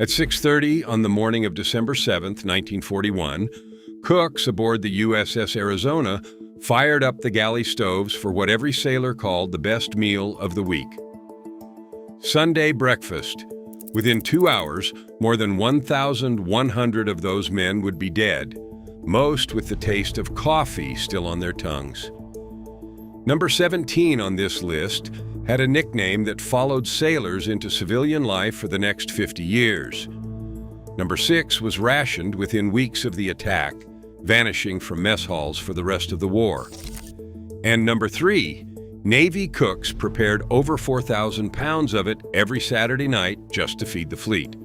At 6:30 on the morning of December 7th, 1941, cooks aboard the USS Arizona fired up the galley stoves for what every sailor called the best meal of the week. Sunday breakfast. Within 2 hours, more than 1,100 of those men would be dead, most with the taste of coffee still on their tongues. Number 17 on this list had a nickname that followed sailors into civilian life for the next 50 years. Number 6 was rationed within weeks of the attack, vanishing from mess halls for the rest of the war. And number 3, Navy cooks prepared over 4,000 pounds of it every Saturday night just to feed the fleet.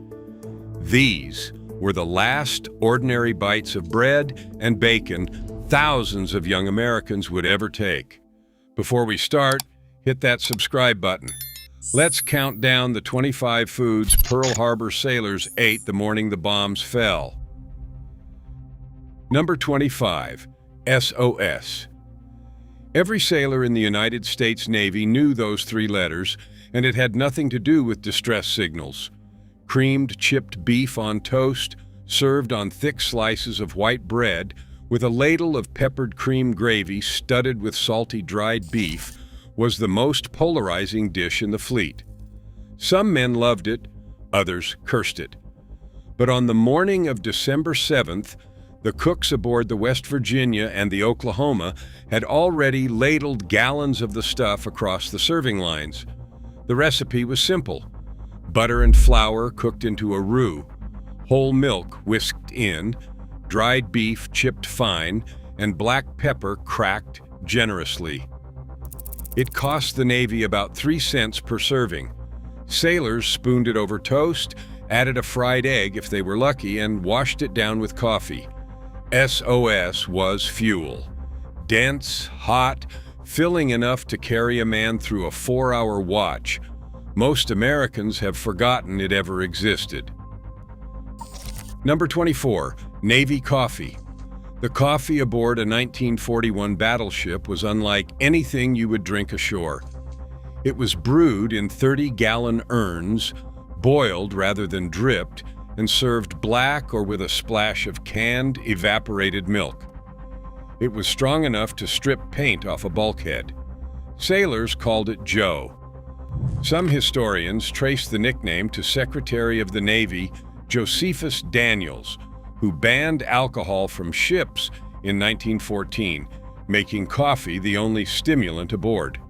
These were the last ordinary bites of bread and bacon thousands of young Americans would ever take. Before we start, hit that subscribe button. Let's count down the 25 foods Pearl Harbor sailors ate the morning the bombs fell. Number 25, SOS. Every sailor in the United States Navy knew those 3 letters, and it had nothing to do with distress signals. Creamed chipped beef on toast, served on thick slices of white bread, with a ladle of peppered cream gravy studded with salty dried beef, was the most polarizing dish in the fleet. Some men loved it, others cursed it. But on the morning of December 7th, the cooks aboard the West Virginia and the Oklahoma had already ladled gallons of the stuff across the serving lines. The recipe was simple: butter and flour cooked into a roux, whole milk whisked in, dried beef chipped fine, and black pepper cracked generously. It cost the Navy about 3 cents per serving. Sailors spooned it over toast, added a fried egg if they were lucky, and washed it down with coffee. SOS was fuel. Dense, hot, filling enough to carry a man through a 4-hour watch. Most Americans have forgotten it ever existed. Number 24, Navy coffee. The coffee aboard a 1941 battleship was unlike anything you would drink ashore. It was brewed in 30-gallon urns, boiled rather than dripped, and served black or with a splash of canned, evaporated milk. It was strong enough to strip paint off a bulkhead. Sailors called it Joe. Some historians trace the nickname to Secretary of the Navy Josephus Daniels, who banned alcohol from ships in 1914, making coffee the only stimulant aboard.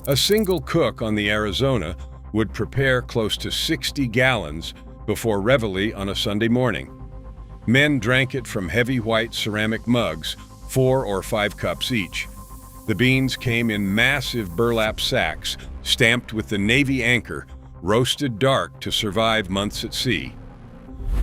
A single cook on the Arizona would prepare close to 60 gallons before reveille on a Sunday morning. Men drank it from heavy white ceramic mugs, 4 or 5 cups each. The beans came in massive burlap sacks, stamped with the Navy anchor, roasted dark to survive months at sea.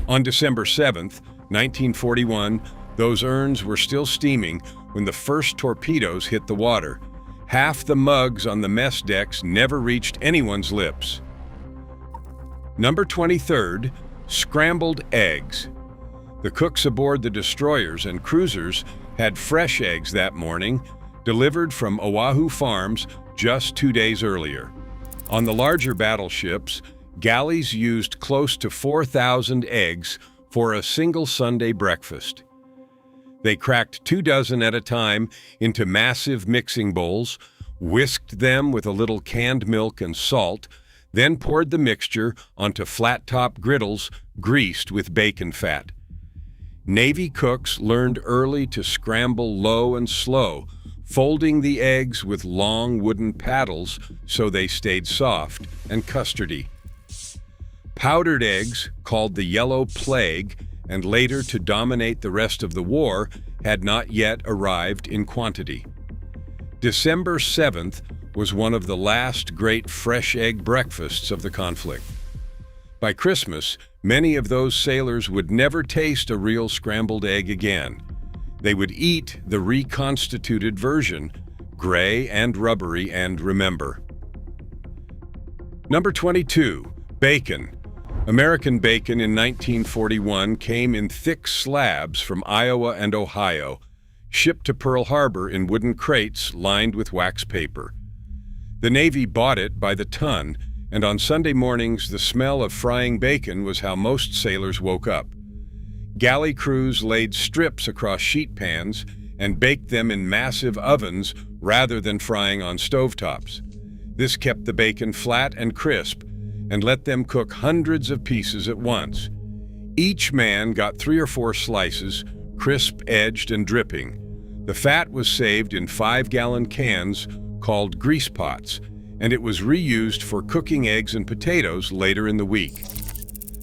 On December 7th, 1941, those urns were still steaming when the first torpedoes hit the water. Half the mugs on the mess decks never reached anyone's lips. Number 23, scrambled eggs. The cooks aboard the destroyers and cruisers had fresh eggs that morning, delivered from Oahu farms just 2 days earlier. On the larger battleships, galleys used close to 4,000 eggs for a single Sunday breakfast. They cracked 2 dozen at a time into massive mixing bowls, whisked them with a little canned milk and salt, then poured the mixture onto flat-top griddles greased with bacon fat. Navy cooks learned early to scramble low and slow, folding the eggs with long wooden paddles so they stayed soft and custardy. Powdered eggs, called the Yellow Plague, and later to dominate the rest of the war, had not yet arrived in quantity. December 7th was one of the last great fresh egg breakfasts of the conflict. By Christmas, many of those sailors would never taste a real scrambled egg again. They would eat the reconstituted version, gray and rubbery and remember. Number 22, bacon. American bacon in 1941 came in thick slabs from Iowa and Ohio, shipped to Pearl Harbor in wooden crates lined with wax paper. The Navy bought it by the ton and on Sunday mornings the smell of frying bacon was how most sailors woke up. Galley crews laid strips across sheet pans and baked them in massive ovens rather than frying on stovetops. This kept the bacon flat and crisp and let them cook hundreds of pieces at once. Each man got 3 or 4 slices, crisp-edged and dripping. The fat was saved in 5-gallon cans called grease pots, and it was reused for cooking eggs and potatoes later in the week.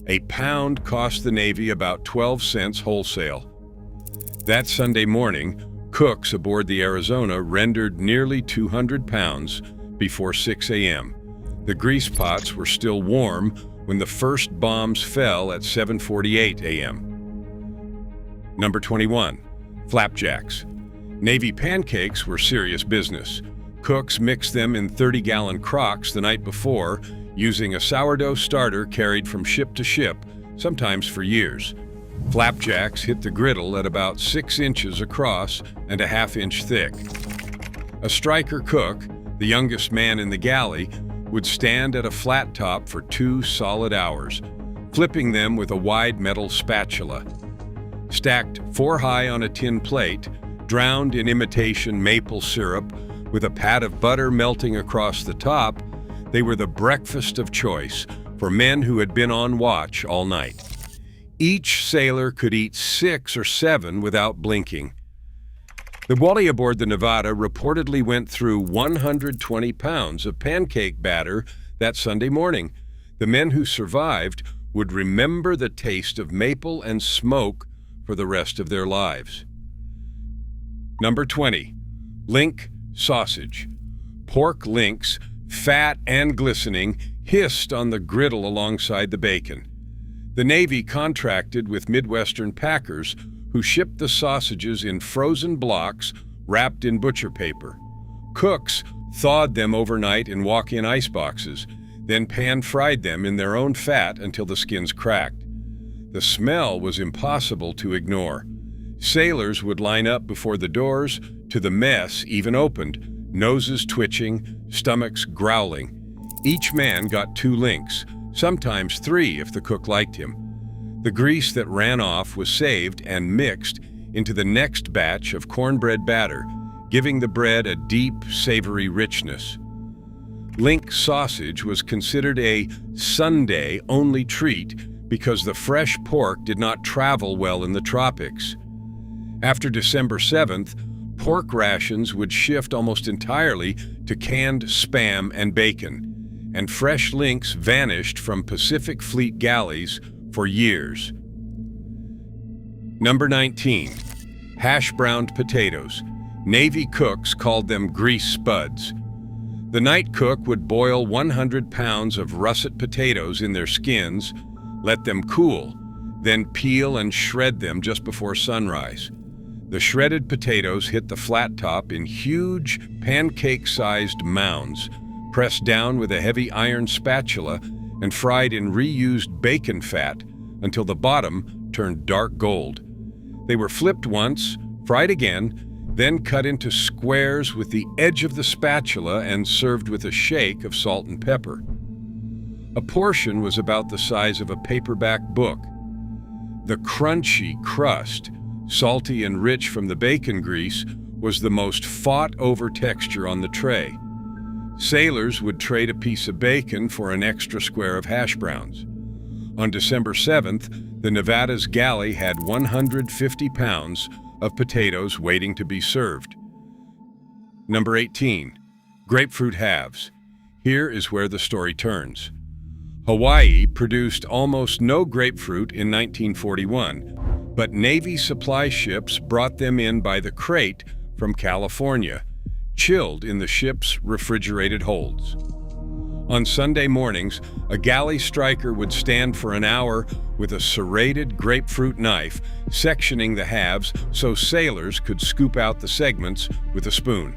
A pound cost the Navy about 12 cents wholesale. That Sunday morning, cooks aboard the Arizona rendered nearly 200 pounds before 6 a.m. The grease pots were still warm when the first bombs fell at 7:48 a.m. Number 21. Flapjacks. Navy pancakes were serious business. Cooks mixed them in 30-gallon crocks the night before, using a sourdough starter carried from ship to ship, sometimes for years. Flapjacks hit the griddle at about 6 inches across and a half-inch thick. A striker cook, the youngest man in the galley, would stand at a flat top for 2 solid hours, flipping them with a wide metal spatula. Stacked 4 high on a tin plate, drowned in imitation maple syrup, with a pat of butter melting across the top, they were the breakfast of choice for men who had been on watch all night. Each sailor could eat 6 or 7 without blinking. The wally aboard the Nevada reportedly went through 120 pounds of pancake batter that Sunday morning. The men who survived would remember the taste of maple and smoke for the rest of their lives. Number 20. Link sausage. Pork links, fat and glistening, hissed on the griddle alongside the bacon. The Navy contracted with Midwestern packers who shipped the sausages in frozen blocks wrapped in butcher paper. Cooks thawed them overnight in walk-in ice boxes, then pan-fried them in their own fat until the skins cracked. The smell was impossible to ignore. Sailors would line up before the doors to the mess even opened, noses twitching, stomachs growling. Each man got 2 links, sometimes 3 if the cook liked him. The grease that ran off was saved and mixed into the next batch of cornbread batter, giving the bread a deep, savory richness. Link sausage was considered a Sunday-only treat because the fresh pork did not travel well in the tropics. After December 7th, pork rations would shift almost entirely to canned Spam and bacon, and fresh links vanished from Pacific Fleet galleys for years. Number 19. Hash-browned potatoes. Navy cooks called them grease spuds. The night cook would boil 100 pounds of russet potatoes in their skins, let them cool, then peel and shred them just before sunrise. The shredded potatoes hit the flat top in huge, pancake-sized mounds, pressed down with a heavy iron spatula and fried in reused bacon fat until the bottom turned dark gold. They were flipped once, fried again, then cut into squares with the edge of the spatula and served with a shake of salt and pepper. A portion was about the size of a paperback book. The crunchy crust, salty and rich from the bacon grease, was the most fought-over texture on the tray. Sailors would trade a piece of bacon for an extra square of hash browns. On December 7th, the Nevada's galley had 150 pounds of potatoes waiting to be served. Number 18. Grapefruit halves. Here is where the story turns. Hawaii produced almost no grapefruit in 1941, but Navy supply ships brought them in by the crate from California, chilled in the ship's refrigerated holds. On Sunday mornings, a galley striker would stand for an hour with a serrated grapefruit knife, sectioning the halves so sailors could scoop out the segments with a spoon.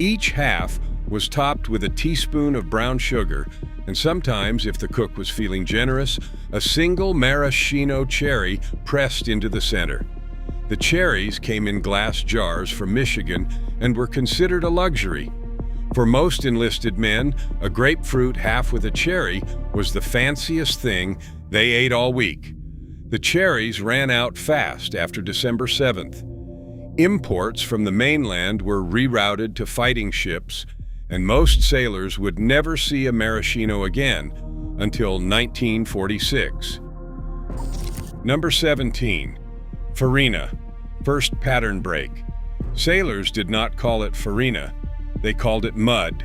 Each half was topped with a teaspoon of brown sugar, and sometimes, if the cook was feeling generous, a single maraschino cherry pressed into the center. The cherries came in glass jars from Michigan and were considered a luxury. For most enlisted men, a grapefruit half with a cherry was the fanciest thing they ate all week. The cherries ran out fast after December 7th. Imports from the mainland were rerouted to fighting ships, and most sailors would never see a maraschino again until 1946. Number 17. Farina, first pattern break. Sailors did not call it farina, they called it mud.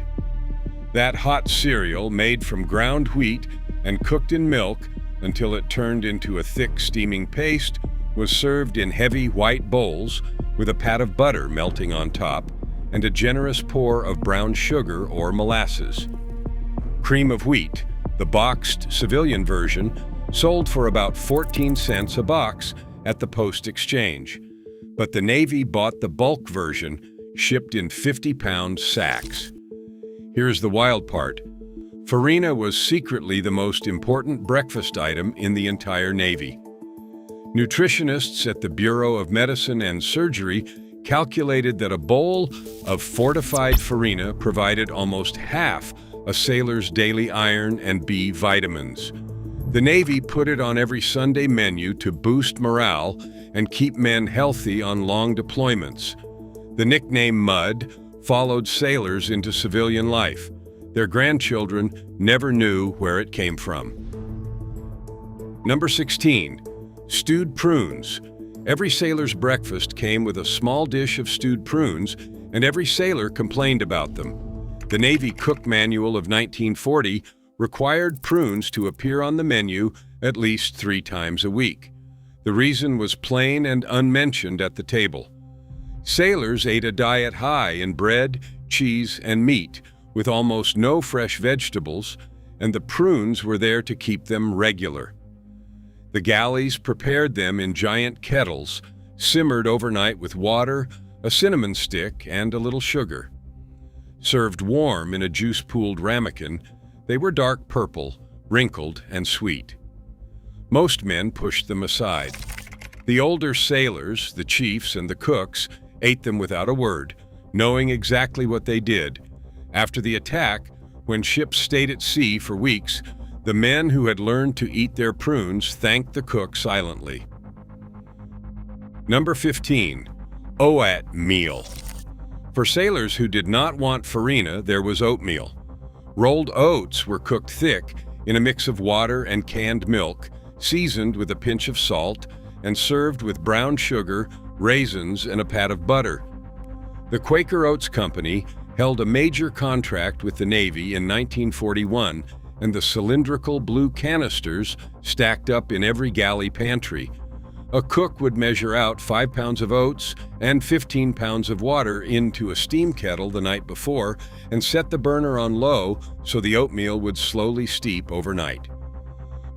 That hot cereal made from ground wheat and cooked in milk until it turned into a thick steaming paste was served in heavy white bowls with a pat of butter melting on top and a generous pour of brown sugar or molasses. Cream of wheat, the boxed civilian version, sold for about 14 cents a box at the post exchange, but the Navy bought the bulk version, shipped in 50-pound sacks. Here's the wild part. Farina was secretly the most important breakfast item in the entire Navy. Nutritionists at the Bureau of Medicine and Surgery calculated that a bowl of fortified farina provided almost half a sailor's daily iron and B vitamins. The Navy put it on every Sunday menu to boost morale and keep men healthy on long deployments. The nickname Mud followed sailors into civilian life. Their grandchildren never knew where it came from. Number 16. Stewed prunes. Every sailor's breakfast came with a small dish of stewed prunes, and every sailor complained about them. The Navy Cook Manual of 1940 required prunes to appear on the menu at least 3 times a week. The reason was plain and unmentioned at the table. Sailors ate a diet high in bread, cheese, and meat, with almost no fresh vegetables, and the prunes were there to keep them regular. The galleys prepared them in giant kettles, simmered overnight with water, a cinnamon stick, and a little sugar. Served warm in a juice-pooled ramekin, they were dark purple, wrinkled, and sweet. Most men pushed them aside. The older sailors, the chiefs, and the cooks ate them without a word, knowing exactly what they did. After the attack, when ships stayed at sea for weeks, the men who had learned to eat their prunes thanked the cook silently. Number 15. Oat meal. For sailors who did not want farina, there was oatmeal. Rolled oats were cooked thick in a mix of water and canned milk, seasoned with a pinch of salt, and served with brown sugar, raisins, and a pat of butter. The Quaker Oats Company held a major contract with the Navy in 1941, and the cylindrical blue canisters stacked up in every galley pantry. A cook would measure out 5 pounds of oats and 15 pounds of water into a steam kettle the night before and set the burner on low so the oatmeal would slowly steep overnight.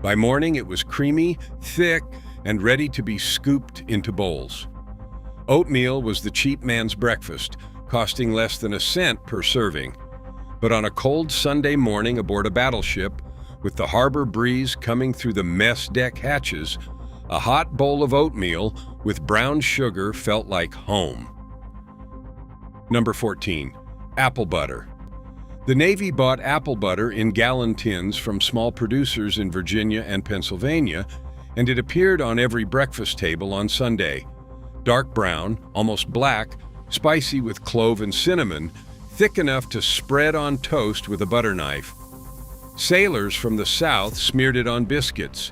By morning, it was creamy, thick, and ready to be scooped into bowls. Oatmeal was the cheap man's breakfast, costing less than a cent per serving. But on a cold Sunday morning aboard a battleship, with the harbor breeze coming through the mess deck hatches, a hot bowl of oatmeal with brown sugar felt like home. Number 14. Apple butter. The Navy bought apple butter in gallon tins from small producers in Virginia and Pennsylvania, and it appeared on every breakfast table on Sunday. Dark brown, almost black, spicy with clove and cinnamon, thick enough to spread on toast with a butter knife. Sailors from the South smeared it on biscuits.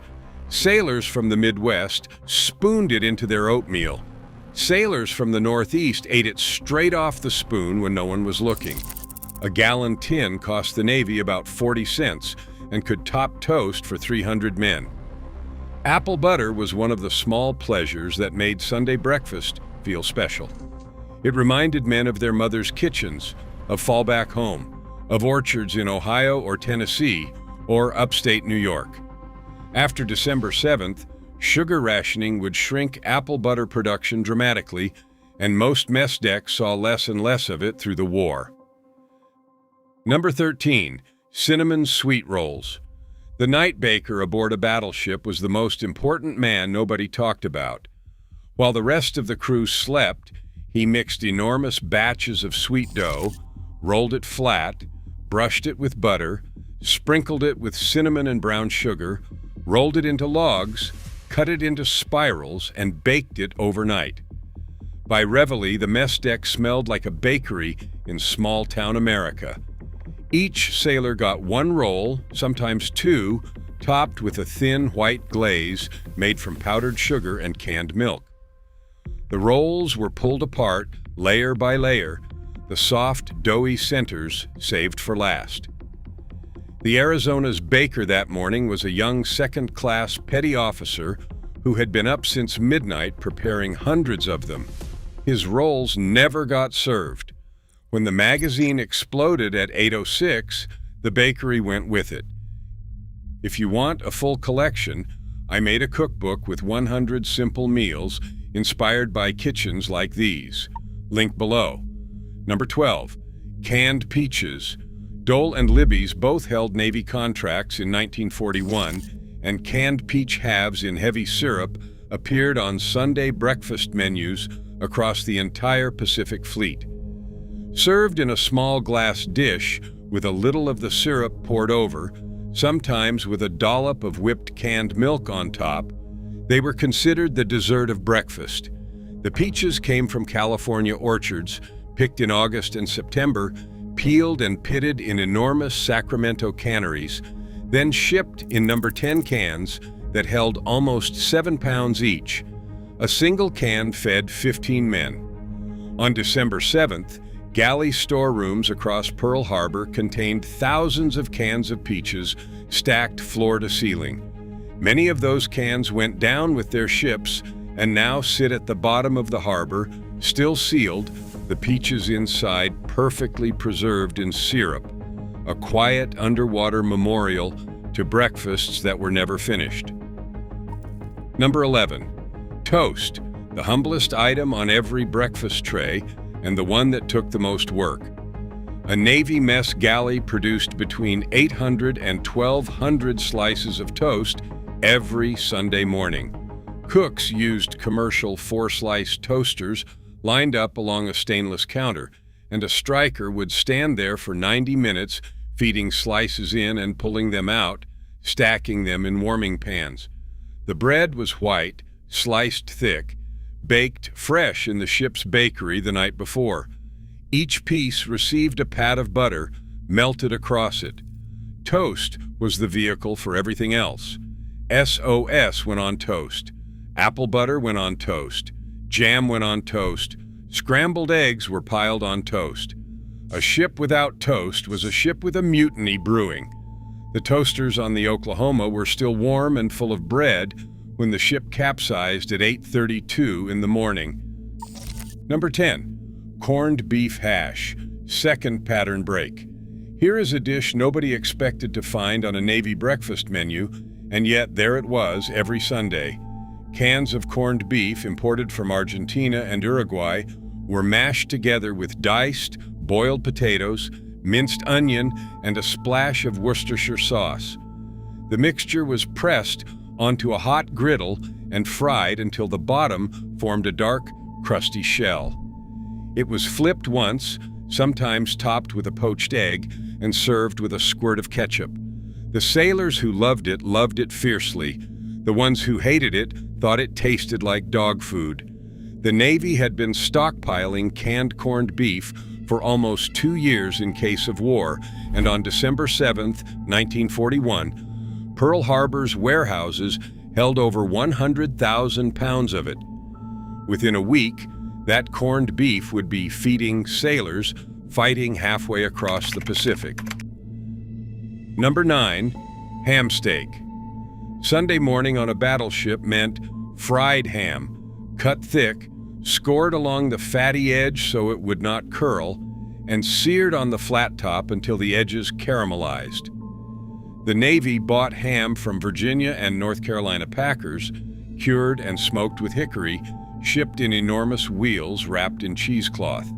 Sailors from the Midwest spooned it into their oatmeal. Sailors from the Northeast ate it straight off the spoon when no one was looking. A gallon tin cost the Navy about 40 cents and could top toast for 300 men. Apple butter was one of the small pleasures that made Sunday breakfast feel special. It reminded men of their mothers' kitchens, of fallback home, of orchards in Ohio or Tennessee, or upstate New York. After December 7th, sugar rationing would shrink apple butter production dramatically, and most mess decks saw less and less of it through the war. Number 13. Cinnamon sweet rolls. The night baker aboard a battleship was the most important man nobody talked about. While the rest of the crew slept, he mixed enormous batches of sweet dough, rolled it flat, brushed it with butter, sprinkled it with cinnamon and brown sugar, rolled it into logs, cut it into spirals, and baked it overnight. By Reveille, the mess deck smelled like a bakery in small-town America. Each sailor got one roll, sometimes two, topped with a thin white glaze made from powdered sugar and canned milk. The rolls were pulled apart, layer by layer, the soft, doughy centers saved for last. The Arizona's baker that morning was a young second-class petty officer who had been up since midnight preparing hundreds of them. His rolls never got served. When the magazine exploded at 8:06, the bakery went with it. If you want a full collection, I made a cookbook with 100 simple meals inspired by kitchens like these. Link below. Number 12. Canned peaches. Dole and Libby's both held Navy contracts in 1941, and canned peach halves in heavy syrup appeared on Sunday breakfast menus across the entire Pacific Fleet. Served in a small glass dish with a little of the syrup poured over, sometimes with a dollop of whipped canned milk on top, they were considered the dessert of breakfast. The peaches came from California orchards, picked in August and September, peeled and pitted in enormous Sacramento canneries, then shipped in number 10 cans that held almost 7 pounds each. A single can fed 15 men. On December 7th, galley storerooms across Pearl Harbor contained thousands of cans of peaches stacked floor to ceiling. Many of those cans went down with their ships and now sit at the bottom of the harbor, still sealed, the peaches inside perfectly preserved in syrup, a quiet underwater memorial to breakfasts that were never finished. Number 11. Toast, the humblest item on every breakfast tray and the one that took the most work. A Navy mess galley produced between 800 and 1,200 slices of toast every Sunday morning. Cooks used commercial 4-slice toasters lined up along a stainless counter, and a striker would stand there for 90 minutes feeding slices in and pulling them out, stacking them in warming pans. The bread was white, sliced thick, baked fresh in the ship's bakery the night before. Each piece received a pat of butter melted across it. Toast was the vehicle for everything else. SOS went on toast. Apple butter went on toast. Jam went on toast. Scrambled eggs were piled on toast. A ship without toast was a ship with a mutiny brewing. The toasters on the Oklahoma were still warm and full of bread when the ship capsized at 8:32 in the morning. Number 10. Corned beef hash, second pattern break. Here is a dish nobody expected to find on a Navy breakfast menu, and yet there it was every Sunday. Cans of corned beef imported from Argentina and Uruguay were mashed together with diced, boiled potatoes, minced onion, and a splash of Worcestershire sauce. The mixture was pressed onto a hot griddle and fried until the bottom formed a dark, crusty shell. It was flipped once, sometimes topped with a poached egg, and served with a squirt of ketchup. The sailors who loved it fiercely. The ones who hated it thought it tasted like dog food. The Navy had been stockpiling canned corned beef for almost 2 years in case of war, and on December 7, 1941, Pearl Harbor's warehouses held over 100,000 pounds of it. Within a week, that corned beef would be feeding sailors fighting halfway across the Pacific. Number 9. Ham steak. Sunday morning on a battleship meant fried ham, cut thick, scored along the fatty edge so it would not curl, and seared on the flat top until the edges caramelized. The Navy bought ham from Virginia and North Carolina packers, cured and smoked with hickory, shipped in enormous wheels wrapped in cheesecloth.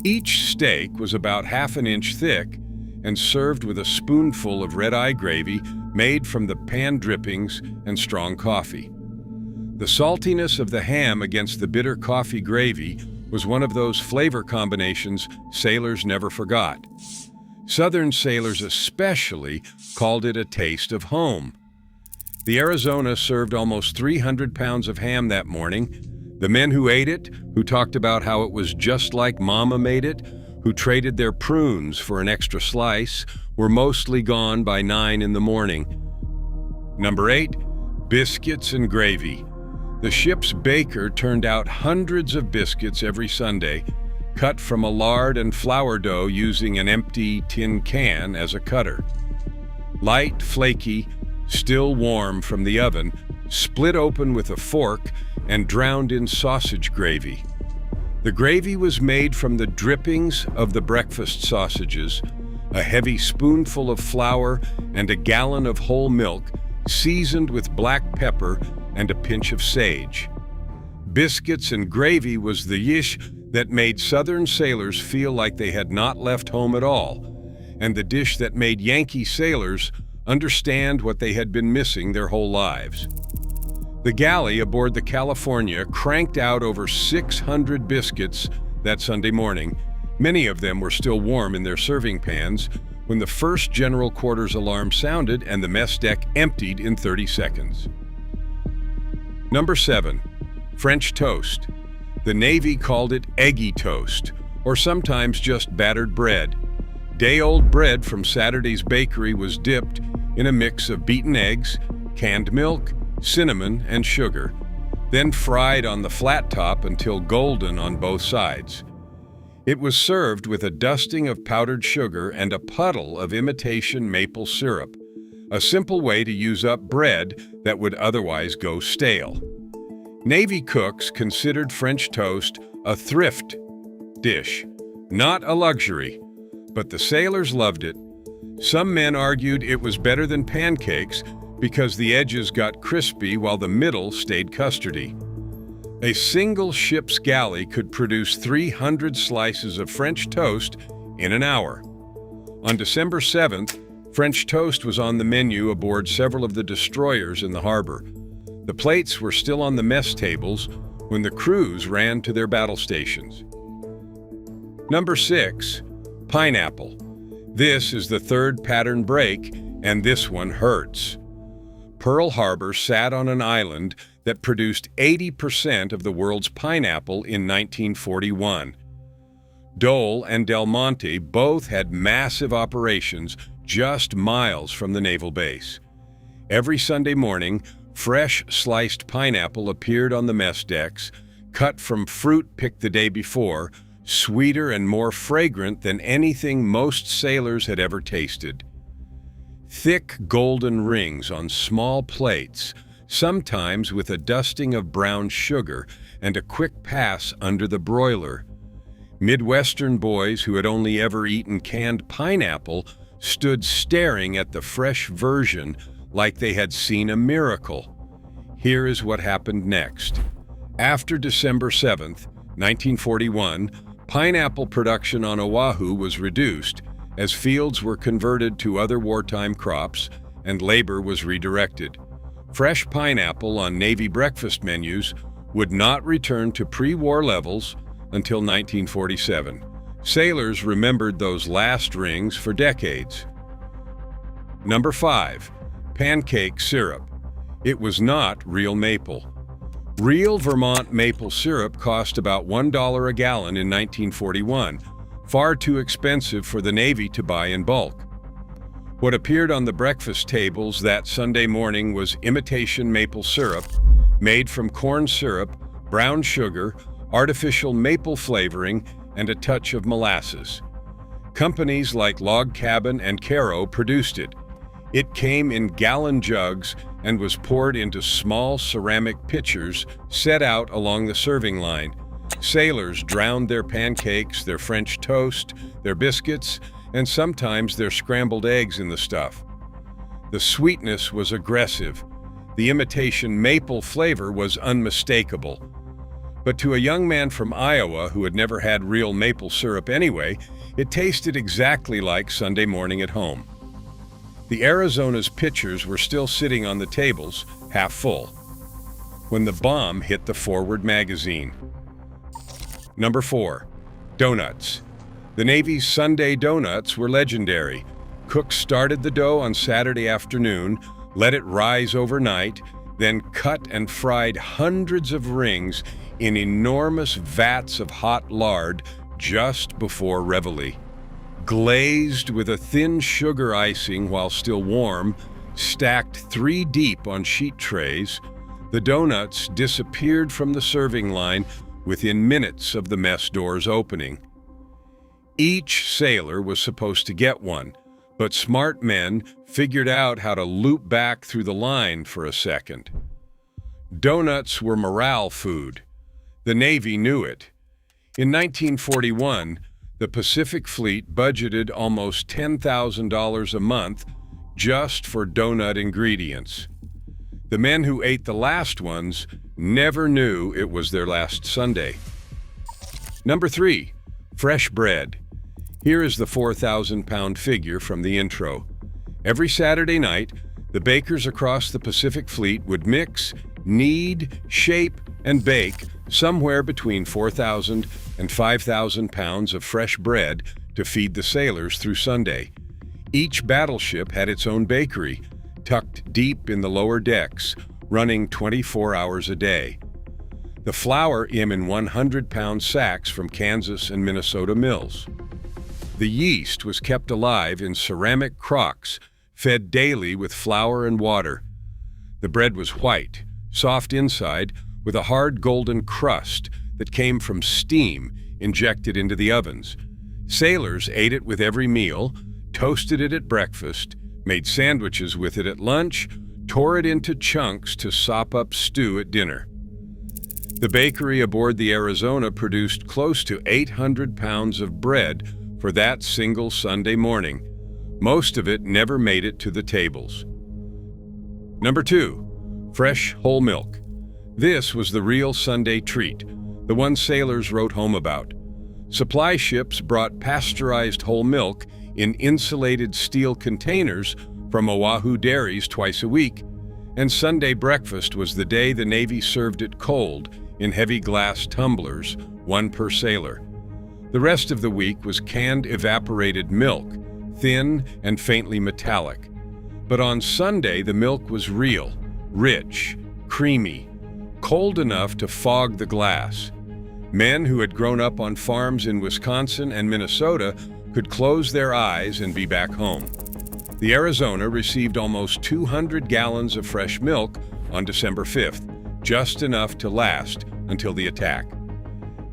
Each steak was about half an inch thick and served with a spoonful of red-eye gravy made from the pan drippings and strong coffee. The saltiness of the ham against the bitter coffee gravy was one of those flavor combinations sailors never forgot. Southern sailors especially called it a taste of home. The Arizona served almost 300 pounds of ham that morning. The men who ate it, who talked about how it was just like Mama made it, who traded their prunes for an extra slice, were mostly gone by 9 in the morning. Number 8, biscuits and gravy. The ship's baker turned out hundreds of biscuits every Sunday, cut from a lard and flour dough using an empty tin can as a cutter. Light, flaky, still warm from the oven, split open with a fork and drowned in sausage gravy. The gravy was made from the drippings of the breakfast sausages, a heavy spoonful of flour, and a gallon of whole milk, seasoned with black pepper and a pinch of sage. Biscuits and gravy was the yish that made Southern sailors feel like they had not left home at all, and the dish that made Yankee sailors understand what they had been missing their whole lives. The galley aboard the California cranked out over 600 biscuits that Sunday morning. Many of them were still warm in their serving pans when the first general quarters alarm sounded and the mess deck emptied in 30 seconds. Number 7, French toast. The Navy called it eggy toast, or sometimes just battered bread. Day-old bread from Saturday's bakery was dipped in a mix of beaten eggs, canned milk, cinnamon, and sugar, then fried on the flat top until golden on both sides. It was served with a dusting of powdered sugar and a puddle of imitation maple syrup, a simple way to use up bread that would otherwise go stale. Navy cooks considered French toast a thrift dish, not a luxury, but the sailors loved it. Some men argued it was better than pancakes because the edges got crispy while the middle stayed custardy. A single ship's galley could produce 300 slices of French toast in an hour. On December 7th, French toast was on the menu aboard several of the destroyers in the harbor. The plates were still on the mess tables when the crews ran to their battle stations. Number 6, pineapple. This is the third pattern break, and this one hurts. Pearl Harbor sat on an island that produced 80% of the world's pineapple in 1941. Dole and Del Monte both had massive operations just miles from the naval base. Every Sunday morning, fresh sliced pineapple appeared on the mess decks, cut from fruit picked the day before, sweeter and more fragrant than anything most sailors had ever tasted. Thick golden rings on small plates, sometimes with a dusting of brown sugar and a quick pass under the broiler. Midwestern boys who had only ever eaten canned pineapple stood staring at the fresh version like they had seen a miracle. Here is what happened next. After December 7th, 1941, pineapple production on Oahu was reduced as fields were converted to other wartime crops and labor was redirected. Fresh pineapple on Navy breakfast menus would not return to pre-war levels until 1947. Sailors remembered those last rings for decades. Number 5, pancake syrup. It was not real maple. Real Vermont maple syrup cost about $1 a gallon in 1941, far too expensive for the Navy to buy in bulk. What appeared on the breakfast tables that Sunday morning was imitation maple syrup, made from corn syrup, brown sugar, artificial maple flavoring, and a touch of molasses. Companies like Log Cabin and Caro produced it. It came in gallon jugs and was poured into small ceramic pitchers set out along the serving line. Sailors drowned their pancakes, their French toast, their biscuits, and sometimes their scrambled eggs in the stuff. The sweetness was aggressive. The imitation maple flavor was unmistakable. But to a young man from Iowa who had never had real maple syrup anyway, it tasted exactly like Sunday morning at home. The Arizona's pitchers were still sitting on the tables, half full, when the bomb hit the forward magazine. Number 4. Donuts. The Navy's Sunday donuts were legendary. Cooks started the dough on Saturday afternoon, let it rise overnight, then cut and fried hundreds of rings in enormous vats of hot lard just before reveille. Glazed with a thin sugar icing while still warm, stacked 3 deep on sheet trays, the donuts disappeared from the serving line within minutes of the mess doors opening. Each sailor was supposed to get one, but smart men figured out how to loop back through the line for a second. Donuts were morale food. The Navy knew it. In 1941, the Pacific Fleet budgeted almost $10,000 a month just for donut ingredients. The men who ate the last ones never knew it was their last Sunday. Number 3. Fresh bread. Here is the 4,000-pound figure from the intro. Every Saturday night, the bakers across the Pacific Fleet would mix, knead, shape, and bake somewhere between 4,000 and 5,000 pounds of fresh bread to feed the sailors through Sunday. Each battleship had its own bakery, tucked deep in the lower decks, running 24 hours a day. The flour came in 100-pound sacks from Kansas and Minnesota mills. The yeast was kept alive in ceramic crocks, fed daily with flour and water. The bread was white, soft inside, with a hard golden crust that came from steam injected into the ovens. Sailors ate it with every meal, toasted it at breakfast, made sandwiches with it at lunch, tore it into chunks to sop up stew at dinner. The bakery aboard the Arizona produced close to 800 pounds of bread for that single Sunday morning. Most of it never made it to the tables. Number 2. Fresh whole milk. This was the real Sunday treat, the one sailors wrote home about. Supply ships brought pasteurized whole milk in insulated steel containers from Oahu dairies twice a week, and Sunday breakfast was the day the Navy served it cold in heavy glass tumblers, 1 per sailor. The rest of the week was canned evaporated milk, thin and faintly metallic. But on Sunday, the milk was real, rich, creamy, cold enough to fog the glass. Men who had grown up on farms in Wisconsin and Minnesota could close their eyes and be back home. The Arizona received almost 200 gallons of fresh milk on December 5th, just enough to last until the attack.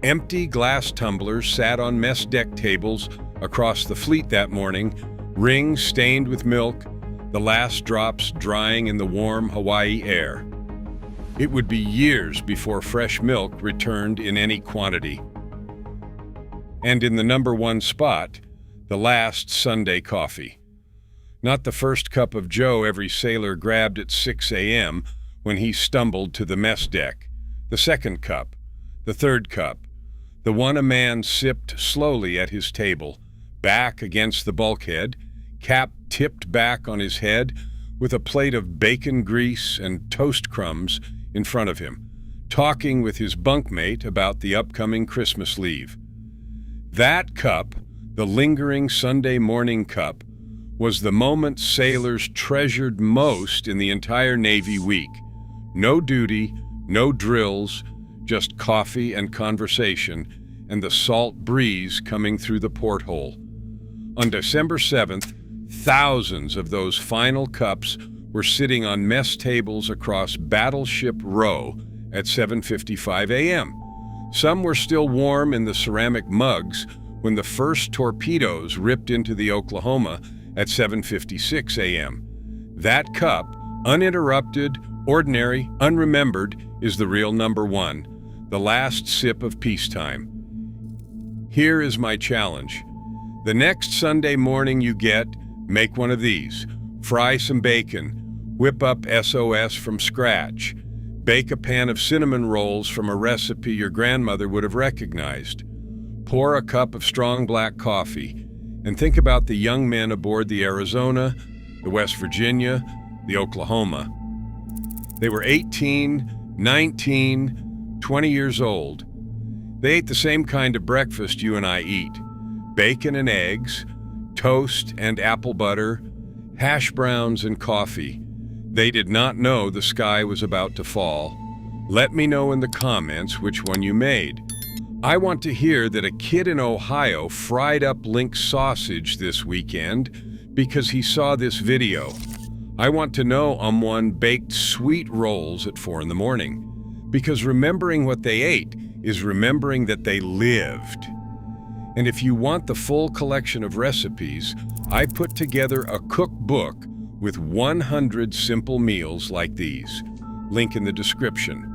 Empty glass tumblers sat on mess deck tables across the fleet that morning, rings stained with milk, the last drops drying in the warm Hawaii air. It would be years before fresh milk returned in any quantity. And in the number 1 spot, the last Sunday coffee. Not the first cup of joe every sailor grabbed at 6 a.m. when he stumbled to the mess deck. The second cup, the third cup, the one a man sipped slowly at his table, back against the bulkhead, cap tipped back on his head, with a plate of bacon grease and toast crumbs in front of him, talking with his bunkmate about the upcoming Christmas leave. That cup, the lingering Sunday morning cup, was the moment sailors treasured most in the entire Navy week. No duty, no drills, just coffee and conversation, and the salt breeze coming through the porthole. On December 7th, thousands of those final cups were sitting on mess tables across Battleship Row at 7:55 a.m. Some were still warm in the ceramic mugs when the first torpedoes ripped into the Oklahoma at 7:56 a.m. That cup, uninterrupted, ordinary, unremembered, is the real number 1, the last sip of peacetime. Here is my challenge. The next Sunday morning you make one of these. Fry some bacon, whip up SOS from scratch, bake a pan of cinnamon rolls from a recipe your grandmother would have recognized, pour a cup of strong black coffee, and think about the young men aboard the Arizona, the West Virginia, the Oklahoma. They were 18, 19, 20 years old. They ate the same kind of breakfast you and I eat. Bacon and eggs, toast and apple butter, hash browns and coffee. They did not know the sky was about to fall. Let me know in the comments which one you made. I want to hear that a kid in Ohio fried up link sausage this weekend because he saw this video. I want to know one baked sweet rolls at 4 in the morning. Because remembering what they ate is remembering that they lived. And if you want the full collection of recipes, I put together a cookbook with 100 simple meals like these. Link in the description.